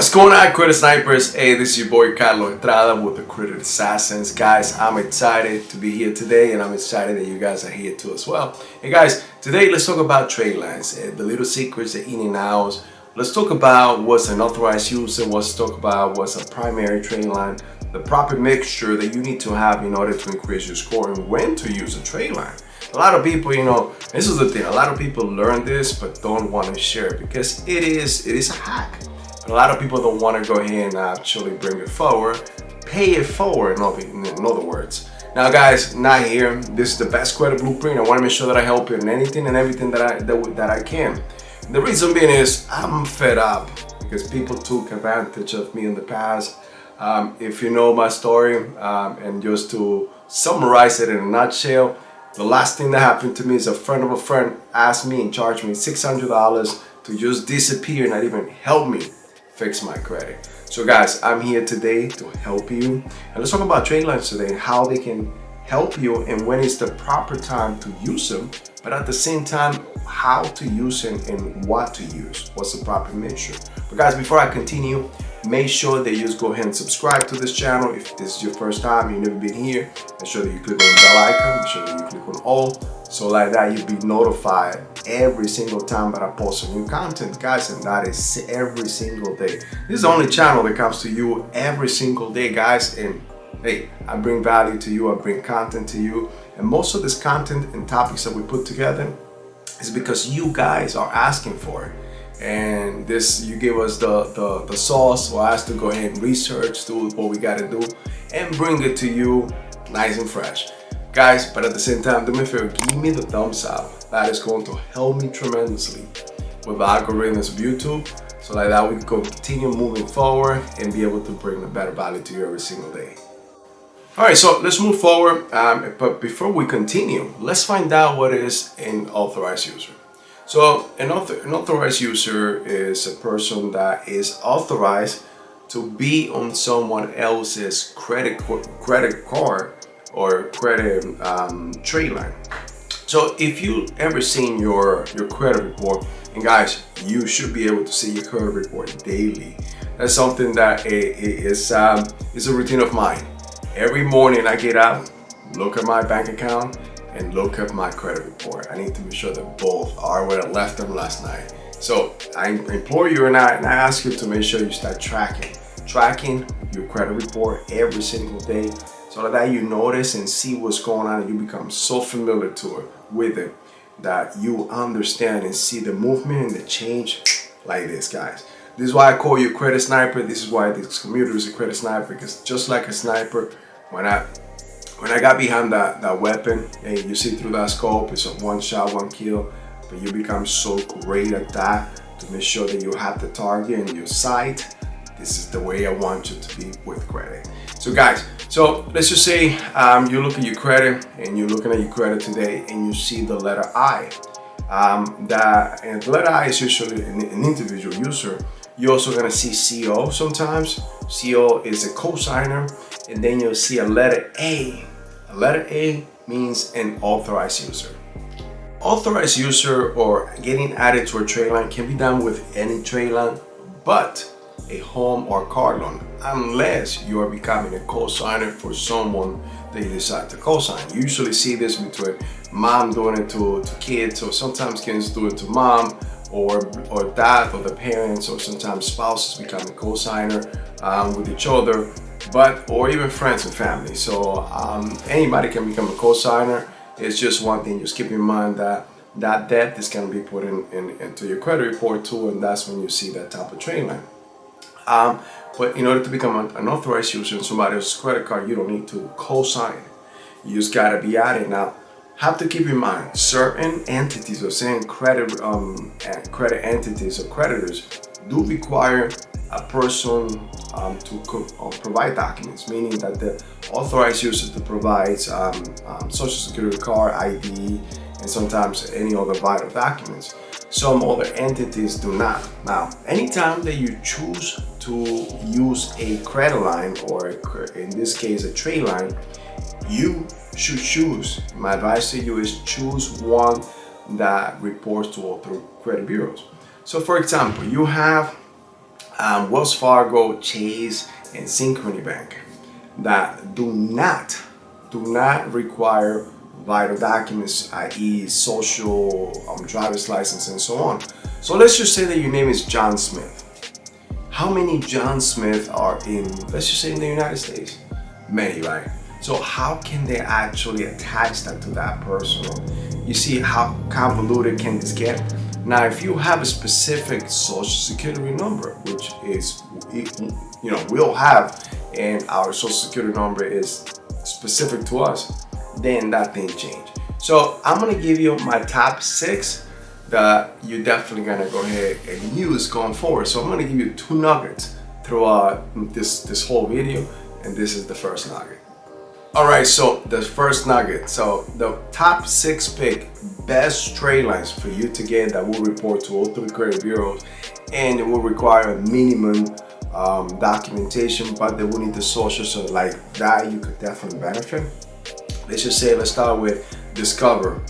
What's going on, Credit Snipers? Hey, this is your boy Carlos Estrada with the Credit Assassins. Guys, I'm excited to be here today, and I'm excited that you guys are here too as well. Hey guys, today let's talk about trade lines, the little secrets, the in and outs. Let's talk about what's an authorized user. Let's talk about what's a primary trade line, the proper mixture that you need to have in order to increase your score, and when to use a trade line. A lot of people, this is the thing, a lot of people learn this but don't want to share because it is a hack. A lot of people don't want to go ahead and actually bring it forward, pay it forward, in other words. Now guys, not here. This is the best credit blueprint. I want to make sure that I help you in anything and everything that I can. The reason being is I'm fed up because people took advantage of me in the past. If you know my story, and just to summarize it in a nutshell, the last thing that happened to me is a friend of a friend asked me and charged me $600 to just disappear and not even help me fix my credit. So guys, I'm here today to help you, and let's talk about trade lines today and how they can help you and when is the proper time to use them, but at the same time how to use them and what to use, what's the proper mixture. But guys, before I continue, make sure that you just go ahead and subscribe to this channel. If this is your first time, you've never been here, make sure that you click on the bell icon, make sure that you click on all, so like that you'll be notified every single time that I post a new content, guys, and that is every single day. This is the only channel that comes to you every single day, guys, and hey, I bring value to you, I bring content to you, and most of this content and topics that we put together is because you guys are asking for it. And this, you give us the sauce for us to go ahead and research, do what we gotta do, and bring it to you nice and fresh. Guys, but at the same time, do me a favor, give me the thumbs up. That is going to help me tremendously with the algorithms of YouTube, so like that we can continue moving forward and be able to bring a better value to you every single day. All right, so let's move forward. But before we continue, let's find out what is an authorized user. So an authorized user is a person that is authorized to be on someone else's credit card or credit trade line. So if you ever seen your credit report, and guys, you should be able to see your credit report daily. That's something that is a routine of mine. Every morning I get up, look at my bank account, and look at my credit report. I need to be sure that both are where I left them last night. So I implore you and I ask you to make sure you start tracking your credit report every single day, so that you notice and see what's going on, and you become so familiar with it that you understand and see the movement and the change like this, guys. This is why I call you a credit sniper. This is why this community is a credit sniper, because just like a sniper, when I got behind that weapon, and you see through that scope, it's a one shot, one kill, but you become so great at that to make sure that you have the target in your sight. This is the way I want you to be with credit. So guys, so let's just say you look at your credit, and you're looking at your credit today, and you see the letter I. And the letter I is usually an individual user. You're also gonna see CO sometimes. CO is a cosigner, and then you'll see a letter A. A letter A means an authorized user. Authorized user or getting added to a trade line can be done with any trade line, but a home or car loan, unless you are becoming a cosigner for someone that you decide to cosign. You usually see this between mom doing it to kids, or sometimes kids do it to mom, or dad, or the parents, or sometimes spouses become a cosigner with each other, or even friends and family. So anybody can become a cosigner. It's just one thing, just keep in mind that debt is going to be put into your credit report too, and that's when you see that type of trade line. But in order to become an authorized user in somebody else's credit card, you don't need to co-sign. You just gotta be added. Now, have to keep in mind, certain entities or certain credit entities or creditors do require a person to provide documents, meaning that the authorized user to provide social security card, ID, and sometimes any other vital documents. Some other entities do not. Now, anytime that you choose to use a credit line, or in this case a trade line, you should choose, my advice to you is choose one that reports to all credit bureaus. So for example, you have Wells Fargo, Chase, and Synchrony Bank that do not require vital documents, i.e. social, driver's license, and so on. So let's just say that your name is John Smith. How many John Smith are in, let's just say, in the United States? Many, right? So how can they actually attach that to that person? You see how convoluted can this get? Now, if you have a specific social security number, which is, we all have, and our social security number is specific to us, then that thing change. So I'm gonna give you my top 6 that you're definitely gonna go ahead and use going forward. So I'm gonna give you 2 nuggets throughout this whole video, and this is the first nugget. All right, so the first nugget. So the top 6 best trade lines for you to get that will report to all 3 credit bureaus, and it will require a minimum documentation, but they will need the social, so like that you could definitely benefit. Let's just say, let's start with Discover,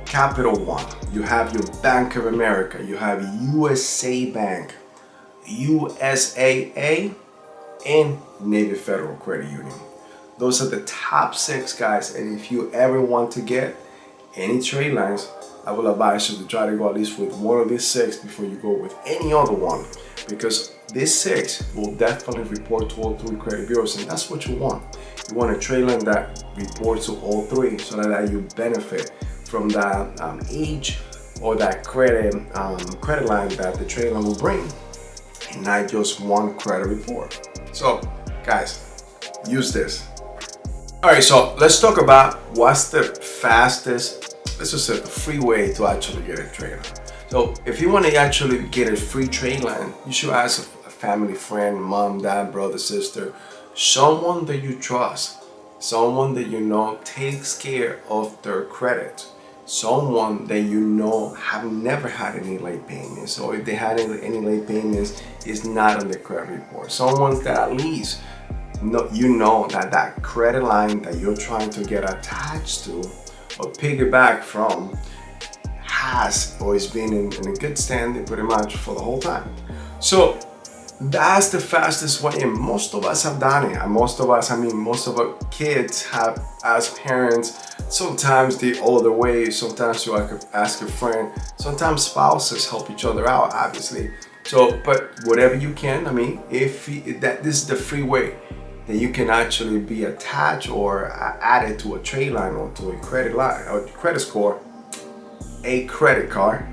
Capital One. You have your Bank of America, you have USA Bank, USAA, and Navy Federal Credit Union. Those are the top 6 guys, and if you ever want to get any trade lines, I will advise you to try to go at least with one of these 6 before you go with any other one, because this 6 will definitely report to all 3 credit bureaus, and that's what you want. You want a trade line that reports to all 3, so that you benefit from that age or that credit line that the trade line will bring, and not just one credit report. So guys, use this. All right, so let's talk about what's the fastest, let's just say the free way to actually get a trade line. So if you want to actually get a free trade line, you should ask a family friend, mom, dad, brother, sister, someone that you trust, someone that you know takes care of their credit, someone that you know have never had any late payments, or if they had any late payments, is not on the credit report. Someone that at least that credit line that you're trying to get attached to or piggyback from has or is being in a good standing pretty much for the whole time. So that's the fastest way, and most of us have done it. And most of our kids have, as parents, sometimes the older way, sometimes you ask a friend, sometimes spouses help each other out, obviously. So, but whatever you can, this is the free way that you can actually be attached or added to a trade line or to a credit line or credit score, a credit card,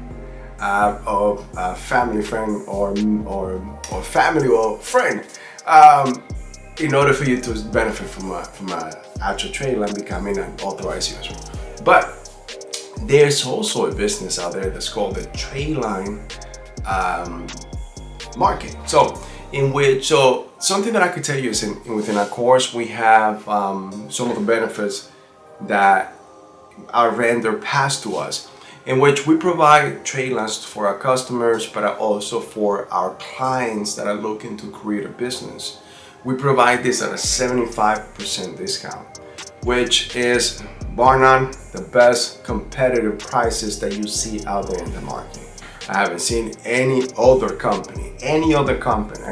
of a family friend or family or friend, in order for you to benefit from an actual trade line becoming an authorized user. But there's also a business out there that's called the trade line market. So something that I could tell you is within our course we have some of the benefits that our vendor passed to us, in which we provide trade lines for our customers, but also for our clients that are looking to create a business. We provide this at a 75% discount, which is bar none the best competitive prices that you see out there in the market. I haven't seen any other company, I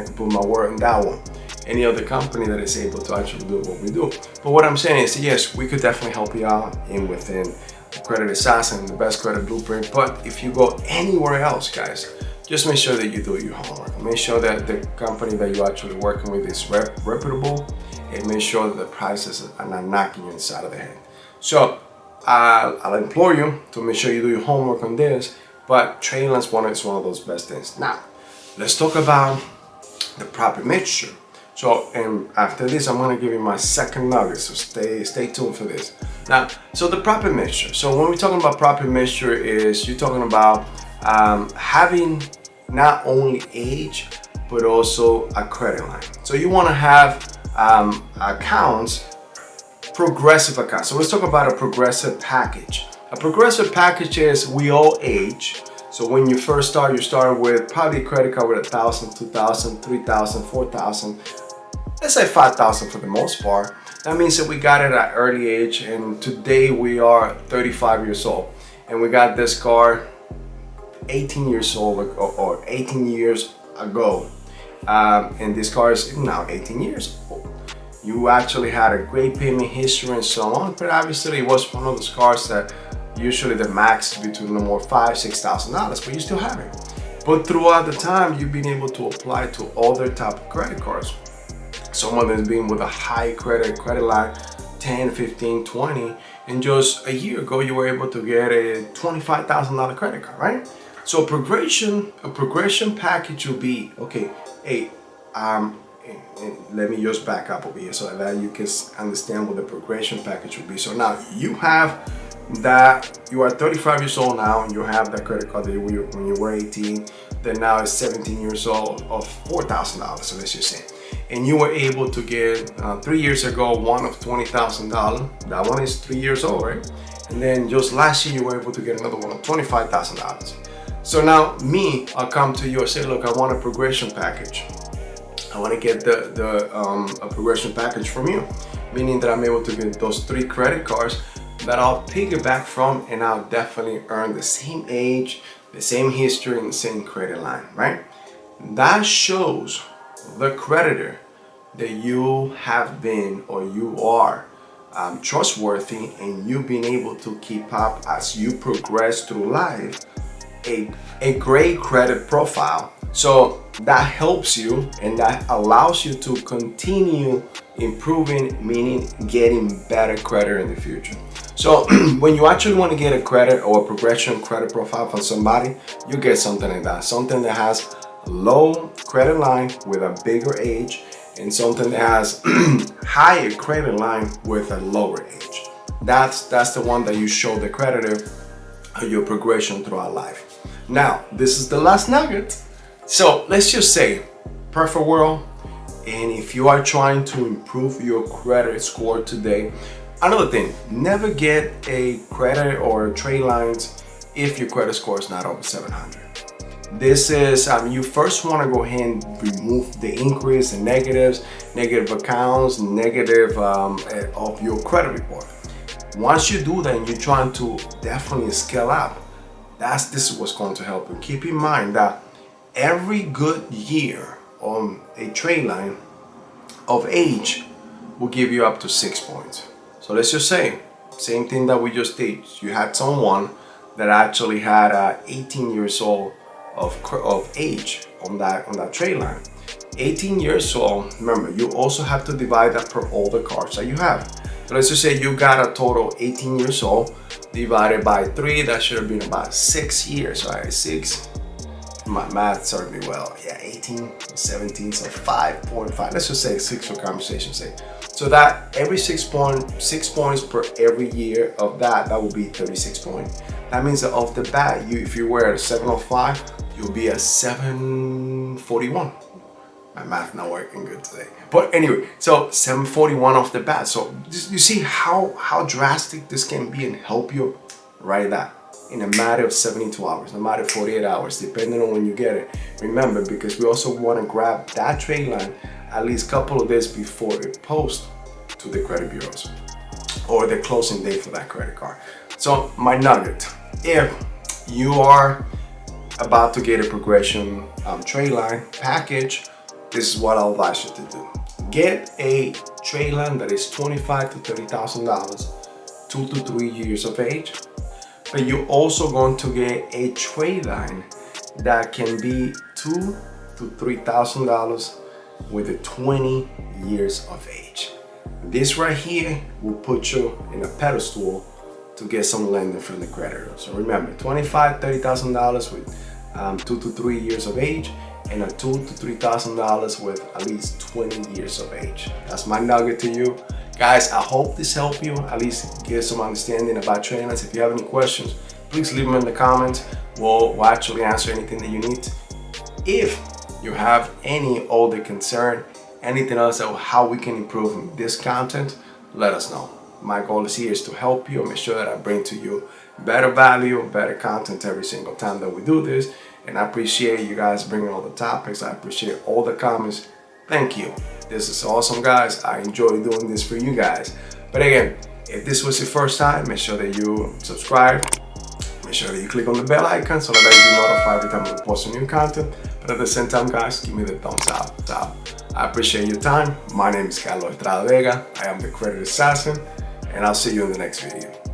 can put my word on that one, any other company that is able to actually do what we do. But what I'm saying is, yes, we could definitely help you out within the Credit Assassin, the best credit blueprint. But if you go anywhere else, guys, just make sure that you do your homework. Make sure that the company that you're actually working with is reputable, and make sure that the prices are not knocking you inside of the head. So I'll implore you to make sure you do your homework on this. But trade lines is one of those best things. Now, let's talk about the proper mixture. So, and after this, I'm gonna give you my second nugget. So stay tuned for this. Now, so the proper mixture. So when we're talking about proper mixture, is you're talking about having not only age but also a credit line. So you want to have accounts, progressive accounts. So let's talk about a progressive package. A progressive package is we all age. So when you first start, you start with probably a credit card with 1,000, 2,000, 3,000, 4,000. Let's say 5,000 for the most part. That means that we got it at early age, and today we are 35 years old, and we got this card 18 years old or 18 years ago, And this car is now 18 years old. You actually had a great payment history and so on, but obviously it was one of those cars that usually the max between no more $5,000-$6,000, but you still have it. But throughout the time, you've been able to apply to other type of credit cards. Some of them being with a high credit line, 10, 15, 20, and just a year ago, you were able to get a $25,000 credit card, right? So a progression package will be, okay, hey, and let me just back up over here so that you can understand what the progression package will be. So now you have that, you are 35 years old now, and you have that credit card that when you were 18, then now it's 17 years old of $4,000, so let's just say. And you were able to get 3 years ago one of $20,000. That one is 3 years old, right? And then just last year you were able to get another one of $25,000. So now I'll come to you and say, look, I want a progression package. I want to get a progression package from you, meaning that I'm able to get those 3 credit cards that I'll piggyback from, and I'll definitely earn the same age, the same history, and the same credit line, right? That shows the creditor that you have been, or you are trustworthy, and you've been able to keep up as you progress through life a great credit profile. So that helps you, and that allows you to continue improving, meaning getting better credit in the future. So when you actually want to get a credit or a progression credit profile from somebody, you get something like that, something that has a low credit line with a bigger age, and something that has higher credit line with a lower age. That's the one that you show the creditor your progression throughout life. Now, this is the last nugget. So let's just say, perfect world, and if you are trying to improve your credit score today, another thing, never get a credit or trade lines if your credit score is not over 700. This is, you first want to go ahead and remove the inquiries and negatives, negative accounts, negative of your credit report. Once you do that and you're trying to definitely scale up, this is what's going to help you. Keep in mind that every good year on a trade line of age will give you up to 6 points. So let's just say, same thing that we just did. You had someone that actually had 18 years old of age on that trade line. 18 years old, remember, you also have to divide that per all the cards that you have. So let's just say you got a total 18 years old divided by 3, that should have been about 6 years, right? 6, my math served me well. Yeah, 18, 17, so 5.5. Let's just say 6 for conversation's sake. So that every 6 points per every year of that will be 36 points. That means that off the bat, if you were at a 705, you'll be at 741. My math not working good today. But anyway, so 741 off the bat. So you see how drastic this can be and help you right that in a matter of 72 hours, no matter 48 hours, depending on when you get it. Remember, because we also want to grab that trade line at least a couple of days before it posts to the credit bureaus or the closing date for that credit card. So my nugget, if you are about to get a progression trade line package, this is what I'll advise you to do. Get a trade line that is $25,000 to $30,000, 2 to 3 years of age. But you're also going to get a trade line that can be $2,000 to $3,000 with a 20 years of age. This right here will put you in a pedestal to get some lending from the creditor. So remember, $25,000 to $30,000 with 2 to 3 years of age, and a $2,000 to $3,000 with at least 20 years of age. That's my nugget to you. Guys, I hope this helped you, at least get some understanding about trading. If you have any questions, please leave them in the comments. We'll actually answer anything that you need. If you have any other concern, anything else about how we can improve this content, let us know. My goal is here is to help you and make sure that I bring to you better value, better content every single time that we do this. And I appreciate you guys bringing all the topics. I appreciate all the comments. Thank you. This is awesome, guys. I enjoy doing this for you guys. But again, if this was your first time, make sure that you subscribe, Make sure that you click on the bell icon so that you be notified every time we post a new content. But at the same time, guys, give me the thumbs up. I appreciate your time. My name is Estrada Vega. I am the Credit Assassin, and I'll see you in the next video.